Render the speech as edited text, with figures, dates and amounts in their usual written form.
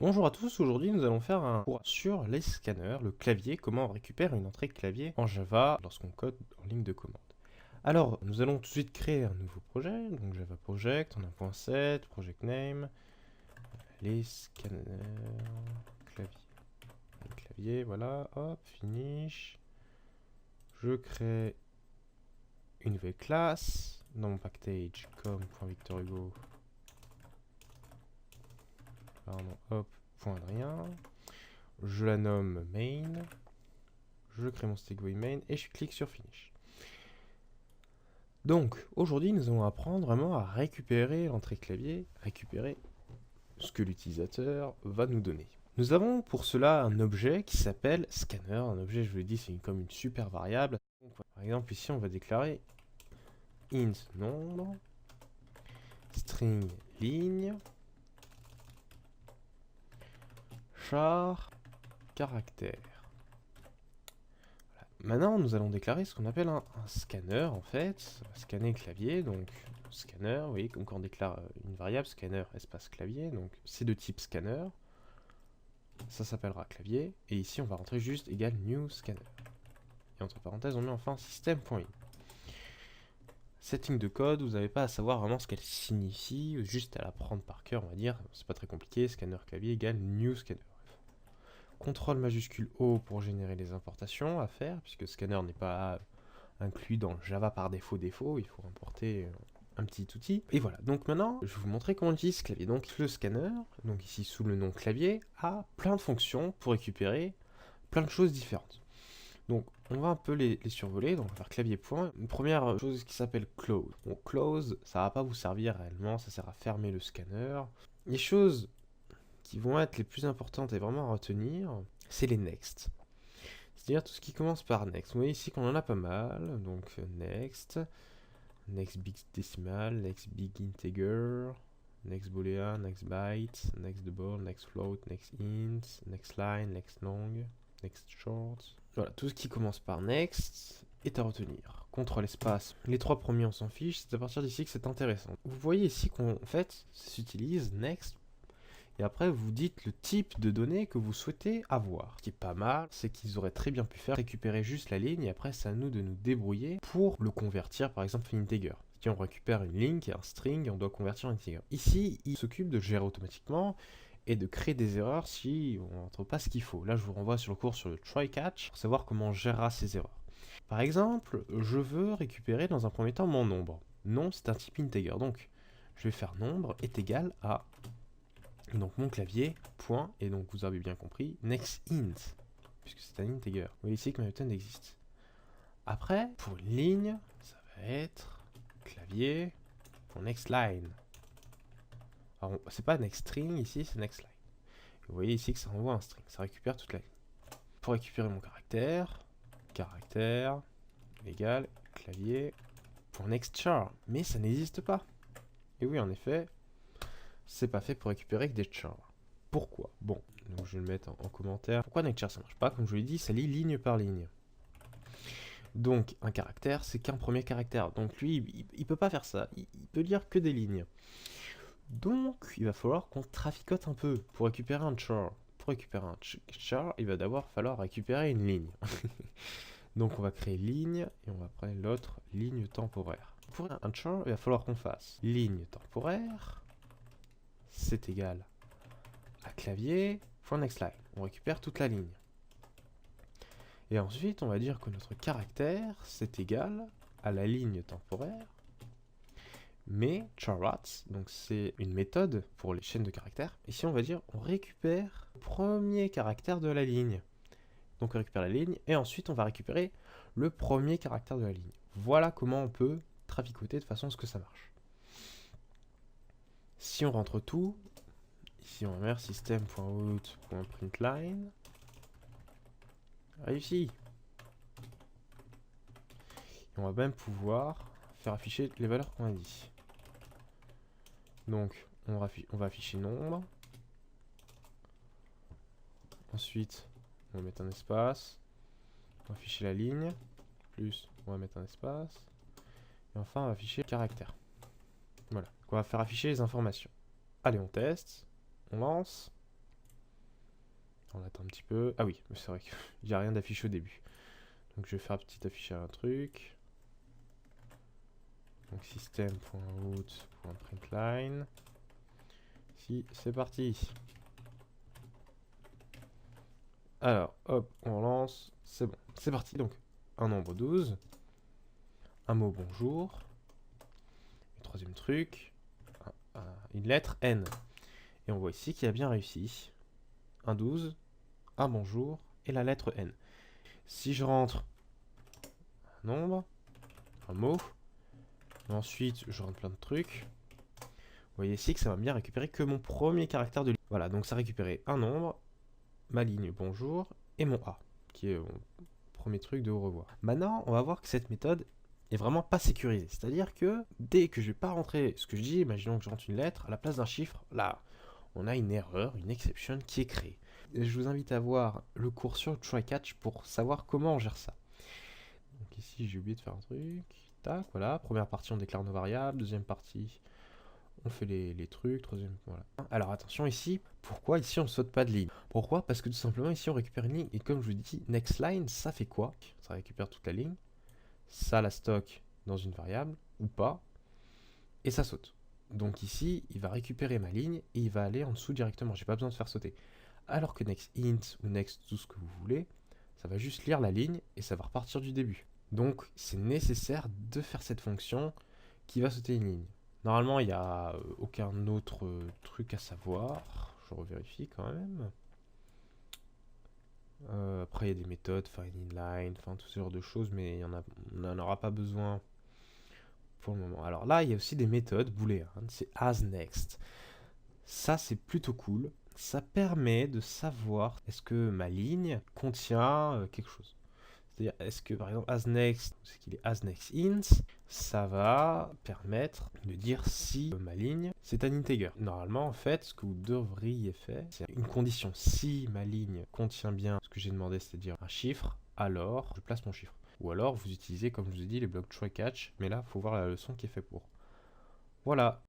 Bonjour à tous, aujourd'hui nous allons faire un cours sur les scanners, le clavier, comment on récupère une entrée clavier en Java lorsqu'on code en ligne de commande. Alors, nous allons tout de suite créer un nouveau projet, donc Java Project, en 1.7, Project Name, les scanners, clavier, voilà, hop, finish. Je crée une nouvelle classe, dans mon package, com.victorhugo, pardon, hop, point de rien. Je la nomme main. Je crée mon Stegway main et je clique sur finish. Donc aujourd'hui nous allons apprendre vraiment à récupérer l'entrée clavier, récupérer ce que l'utilisateur va nous donner. Nous avons pour cela un objet qui s'appelle scanner. Un objet, je vous l'ai dit, c'est comme une super variable. Donc, par exemple ici on va déclarer int nombre, string ligne, char caractère. Maintenant, nous allons déclarer ce qu'on appelle un scanner, en fait. Scanner le clavier, donc scanner, vous voyez, comme quand on déclare une variable, scanner espace clavier, donc c'est de type scanner. Ça s'appellera clavier, et ici on va rentrer juste égal new scanner. Et entre parenthèses, on met enfin system.in. Cette ligne de code, vous n'avez pas à savoir vraiment ce qu'elle signifie, juste à la prendre par cœur, on va dire. C'est pas très compliqué, scanner clavier égale new scanner. CTRL majuscule O pour générer les importations à faire, puisque scanner n'est pas inclus dans Java par défaut, il faut importer un petit outil. Et voilà, donc maintenant, je vais vous montrer comment on utilise ce clavier. Donc le scanner, donc ici sous le nom clavier, a plein de fonctions pour récupérer plein de choses différentes. Donc on va un peu les survoler, donc on va faire clavier point. Une première chose qui s'appelle close. Donc close, ça va pas vous servir réellement, ça sert à fermer le scanner. Les choses qui vont être les plus importantes et vraiment à retenir, c'est les next. C'est-à-dire tout ce qui commence par next. Vous voyez ici qu'on en a pas mal, donc next, next big decimal, next big integer, next boolean, next byte, next double, next float, next int, next line, next long, next short. Voilà, tout ce qui commence par next est à retenir. CTRL espace, les trois premiers on s'en fiche, c'est à partir d'ici que c'est intéressant. Vous voyez ici qu'en fait, ça s'utilise next. Et après, vous dites le type de données que vous souhaitez avoir. Ce qui est pas mal, c'est qu'ils auraient très bien pu faire récupérer juste la ligne, et après, c'est à nous de nous débrouiller pour le convertir, par exemple, en integer. Si on récupère une ligne qui est un string, et on doit convertir en integer. Ici, il s'occupe de gérer automatiquement et de créer des erreurs si on n'entre pas ce qu'il faut. Là, je vous renvoie sur le cours sur le try-catch pour savoir comment on gérera ces erreurs. Par exemple, je veux récupérer dans un premier temps mon nombre. Non, c'est un type integer, donc je vais faire nombre est égal à... Donc mon clavier, point, et donc vous avez bien compris, next int, puisque c'est un integer. Vous voyez ici que ma méthode existe. Après, pour une ligne, ça va être clavier, pour next line. Alors, c'est pas next string ici, c'est next line. Vous voyez ici que ça envoie un string, ça récupère toute la ligne. Pour récupérer mon caractère, caractère, égal, clavier, pour next char, mais ça n'existe pas. Et oui, en effet, c'est pas fait pour récupérer que des chars. Pourquoi? Bon, donc je vais le mettre en commentaire. Pourquoi nextchar ça marche pas? Comme je vous l'ai dit, ça lit ligne par ligne. Donc un caractère, c'est qu'un premier caractère. Donc lui, il peut pas faire ça. Il peut lire que des lignes. Donc il va falloir qu'on traficote un peu pour récupérer un char. Pour récupérer un char, il va d'abord falloir récupérer une ligne. Donc on va créer ligne et on va prendre l'autre ligne temporaire. Pour un char, il va falloir qu'on fasse ligne temporaire, c'est égal à clavier, next line. On récupère toute la ligne. Et ensuite, on va dire que notre caractère, c'est égal à la ligne temporaire, mais charats, donc c'est une méthode pour les chaînes de caractères. Ici, on va dire, on récupère le premier caractère de la ligne. Donc on récupère la ligne, et ensuite on va récupérer le premier caractère de la ligne. Voilà comment on peut traficoter de façon à ce que ça marche. Si on rentre tout, ici on va mettre system.out.println. Réussi. Et on va même pouvoir faire afficher les valeurs qu'on a dit. Donc on va afficher nombre. Ensuite, on va mettre un espace. On va afficher la ligne. Plus, on va mettre un espace. Et enfin, on va afficher le caractère. Voilà. On va faire afficher les informations. Allez, on teste. On lance. On attend un petit peu. Ah oui, c'est vrai qu'il n'y a rien d'affiché au début. Donc je vais faire petit afficher un truc. Donc system.out.println. Si, c'est parti. Alors, hop, on lance. C'est bon, c'est parti. Donc, un nombre 12. Un mot bonjour. Le troisième truc. Une lettre N. Et on voit ici qu'il a bien réussi. Un 12, un bonjour et la lettre N. Si je rentre un nombre, un mot, et ensuite je rentre plein de trucs, vous voyez ici que ça va bien récupérer que mon premier caractère de ligne. Voilà, donc ça a récupéré un nombre, ma ligne bonjour et mon A, qui est mon premier truc de au revoir. Maintenant, on va voir que cette méthode est vraiment pas sécurisée. C'est-à-dire que dès que je vais pas rentrer ce que je dis, imaginons que je rentre une lettre, à la place d'un chiffre, là, on a une erreur, une exception qui est créée. Et je vous invite à voir le cours sur try-catch pour savoir comment on gère ça. Donc ici, j'ai oublié de faire un truc. Tac, voilà. Première partie, on déclare nos variables. Deuxième partie, on fait les trucs. Troisième, voilà. Alors attention ici, pourquoi ici on ne saute pas de ligne? Pourquoi? Parce que tout simplement ici on récupère une ligne. Et comme je vous dis, next line, ça fait quoi? Ça récupère toute la ligne. Ça la stocke dans une variable, ou pas. Et ça saute. Donc ici, il va récupérer ma ligne et il va aller en dessous directement. J'ai pas besoin de faire sauter. Alors que next int ou next tout ce que vous voulez, ça va juste lire la ligne et ça va repartir du début. Donc c'est nécessaire de faire cette fonction qui va sauter une ligne. Normalement, il n'y a aucun autre truc à savoir. Je revérifie quand même. Après, il y a des méthodes, find inline, enfin tout ce genre de choses, mais on n'en aura pas besoin pour le moment. Alors là, il y a aussi des méthodes booléennes, c'est asNext. Ça, c'est plutôt cool. Ça permet de savoir est-ce que ma ligne contient quelque chose. C'est-à-dire, est-ce que par exemple asNext, c'est qu'il est asNextInt, ça va permettre de dire si ma ligne c'est un integer. Normalement, en fait, ce que vous devriez faire, c'est une condition. Si ma ligne contient bien ce que j'ai demandé, c'est-à-dire un chiffre, alors je place mon chiffre. Ou alors vous utilisez, comme je vous ai dit, les blocs try-catch, mais là, il faut voir la leçon qui est faite pour. Voilà.